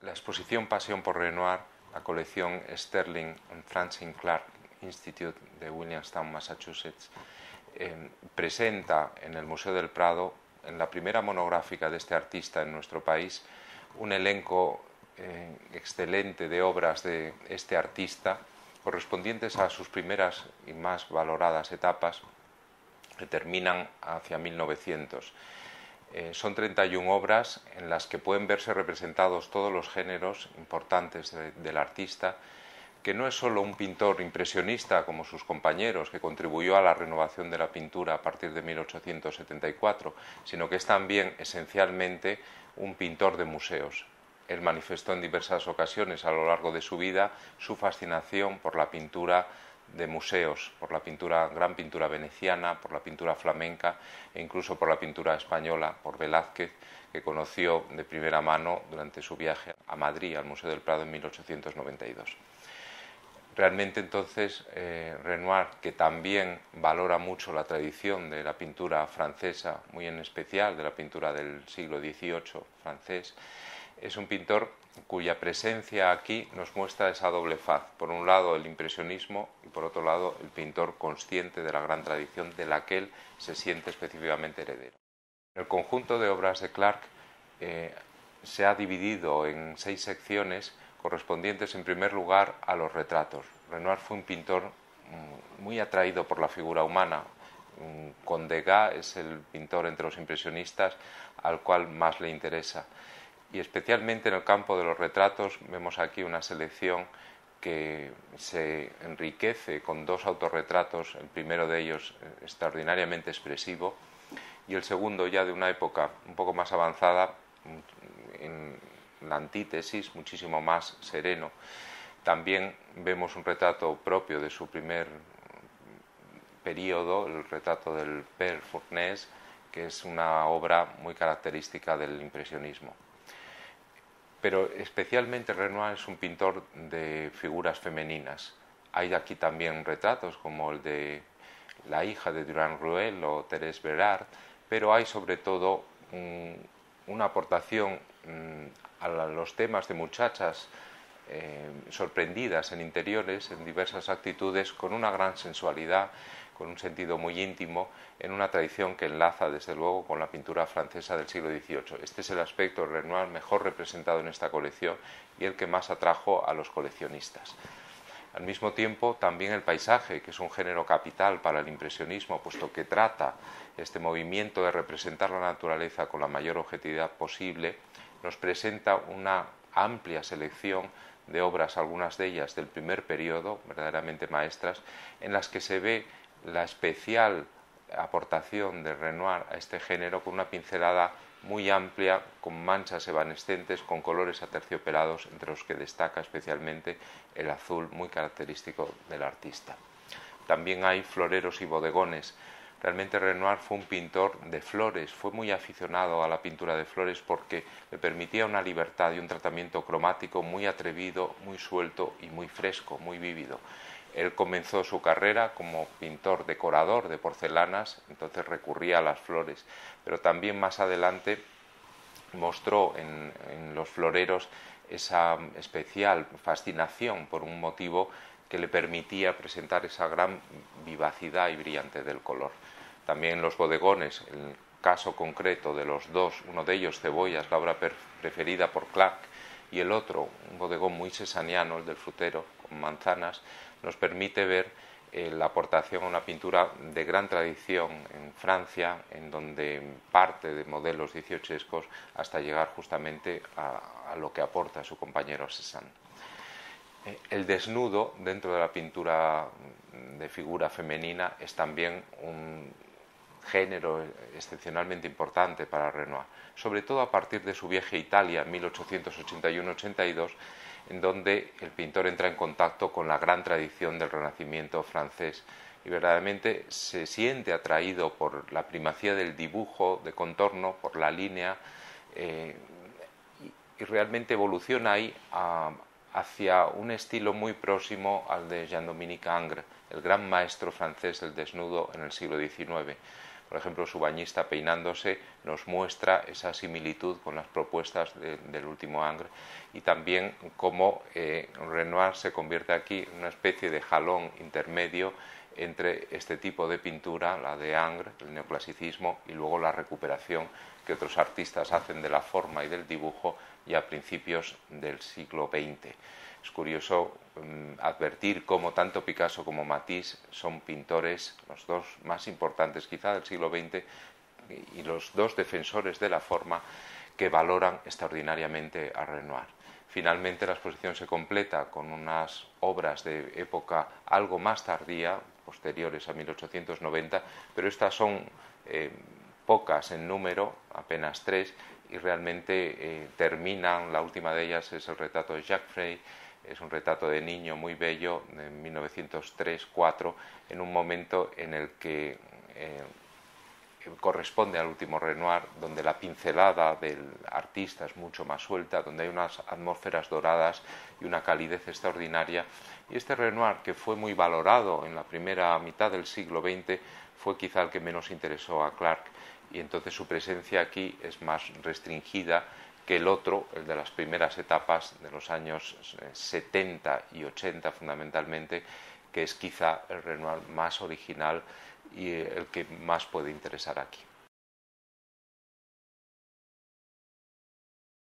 La exposición Pasión por Renoir, la colección Sterling and Francine Clark Institute de Williamstown, Massachusetts, presenta en el Museo del Prado, en la primera monográfica de este artista en nuestro país, un elenco excelente de obras de este artista correspondientes a sus primeras y más valoradas etapas que terminan hacia 1900. Son 31 obras en las que pueden verse representados todos los géneros importantes del artista, que no es solo un pintor impresionista como sus compañeros, que contribuyó a la renovación de la pintura a partir de 1874, sino que es también esencialmente un pintor de museos. Él manifestó en diversas ocasiones a lo largo de su vida su fascinación por la pintura de museos, por la gran pintura veneciana, por la pintura flamenca e incluso por la pintura española, por Velázquez, que conoció de primera mano durante su viaje a Madrid, al Museo del Prado en 1892. Realmente entonces Renoir, que también valora mucho la tradición de la pintura francesa, muy en especial de la pintura del siglo XVIII francés, es un pintor cuya presencia aquí nos muestra esa doble faz. Por un lado el impresionismo y por otro lado el pintor consciente de la gran tradición de la que él se siente específicamente heredero. El conjunto de obras de Clark se ha dividido en 6 secciones correspondientes en primer lugar a los retratos. Renoir fue un pintor muy atraído por la figura humana. Con Degas es el pintor entre los impresionistas al cual más le interesa. Y especialmente en el campo de los retratos vemos aquí una selección que se enriquece con 2 autorretratos, el primero de ellos extraordinariamente expresivo y el segundo ya de una época un poco más avanzada, en la antítesis, muchísimo más sereno. También vemos un retrato propio de su primer periodo, el retrato del Père Fourneaux, que es una obra muy característica del impresionismo. Pero especialmente Renoir es un pintor de figuras femeninas. Hay aquí también retratos como el de la hija de Durand-Ruel o Thérèse Bérard, pero hay sobre todo una aportación a los temas de muchachas sorprendidas en interiores, en diversas actitudes, con una gran sensualidad, con un sentido muy íntimo, en una tradición que enlaza desde luego con la pintura francesa del siglo XVIII. Este es el aspecto de Renoir mejor representado en esta colección y el que más atrajo a los coleccionistas. Al mismo tiempo, también el paisaje, que es un género capital para el impresionismo, puesto que trata este movimiento de representar la naturaleza con la mayor objetividad posible, nos presenta una amplia selección de obras, algunas de ellas del primer periodo, verdaderamente maestras, en las que se ve la especial aportación de Renoir a este género con una pincelada muy amplia, con manchas evanescentes, con colores aterciopelados, entre los que destaca especialmente el azul muy característico del artista. También hay floreros y bodegones. Realmente Renoir fue un pintor de flores, fue muy aficionado a la pintura de flores porque le permitía una libertad y un tratamiento cromático muy atrevido, muy suelto y muy fresco, muy vívido. Él comenzó su carrera como pintor decorador de porcelanas, entonces recurría a las flores, pero también más adelante mostró en los floreros esa especial fascinación por un motivo que le permitía presentar esa gran vivacidad y brillante del color. También los bodegones, el caso concreto de los 2, uno de ellos Cebollas, la obra preferida por Clark, y el otro, un bodegón muy cesaniano, el del frutero, con manzanas, nos permite ver la aportación a una pintura de gran tradición en Francia, en donde parte de modelos dieciochescos hasta llegar justamente a lo que aporta su compañero Cézanne. El desnudo dentro de la pintura de figura femenina es también un género excepcionalmente importante para Renoir, sobre todo a partir de su viaje a Italia en 1881-82, en donde el pintor entra en contacto con la gran tradición del Renacimiento francés y verdaderamente se siente atraído por la primacía del dibujo de contorno, por la línea, y realmente evoluciona ahí hacia un estilo muy próximo al de Jean-Dominique Ingres, el gran maestro francés del desnudo en el siglo XIX. Por ejemplo, su bañista peinándose nos muestra esa similitud con las propuestas del último Ingres, y también cómo Renoir se convierte aquí en una especie de jalón intermedio entre este tipo de pintura, la de Ingres, el neoclasicismo, y luego la recuperación que otros artistas hacen de la forma y del dibujo ya a principios del siglo XX. Es curioso advertir cómo tanto Picasso como Matisse son pintores, los dos más importantes quizá del siglo XX, y los dos defensores de la forma, que valoran extraordinariamente a Renoir. Finalmente la exposición se completa con unas obras de época algo más tardía, posteriores a 1890, pero estas son pocas en número, apenas 3, y realmente terminan. La última de ellas es el retrato de Jacques Frey, es un retrato de niño muy bello de 1903-4, en un momento en el que corresponde al último Renoir, donde la pincelada del artista es mucho más suelta, donde hay unas atmósferas doradas y una calidez extraordinaria. Y este Renoir, que fue muy valorado en la primera mitad del siglo XX, fue quizá el que menos interesó a Clark, y entonces su presencia aquí es más restringida que el otro, el de las primeras etapas de los años 70 y 80 fundamentalmente, que es quizá el Renoir más original y el que más puede interesar aquí.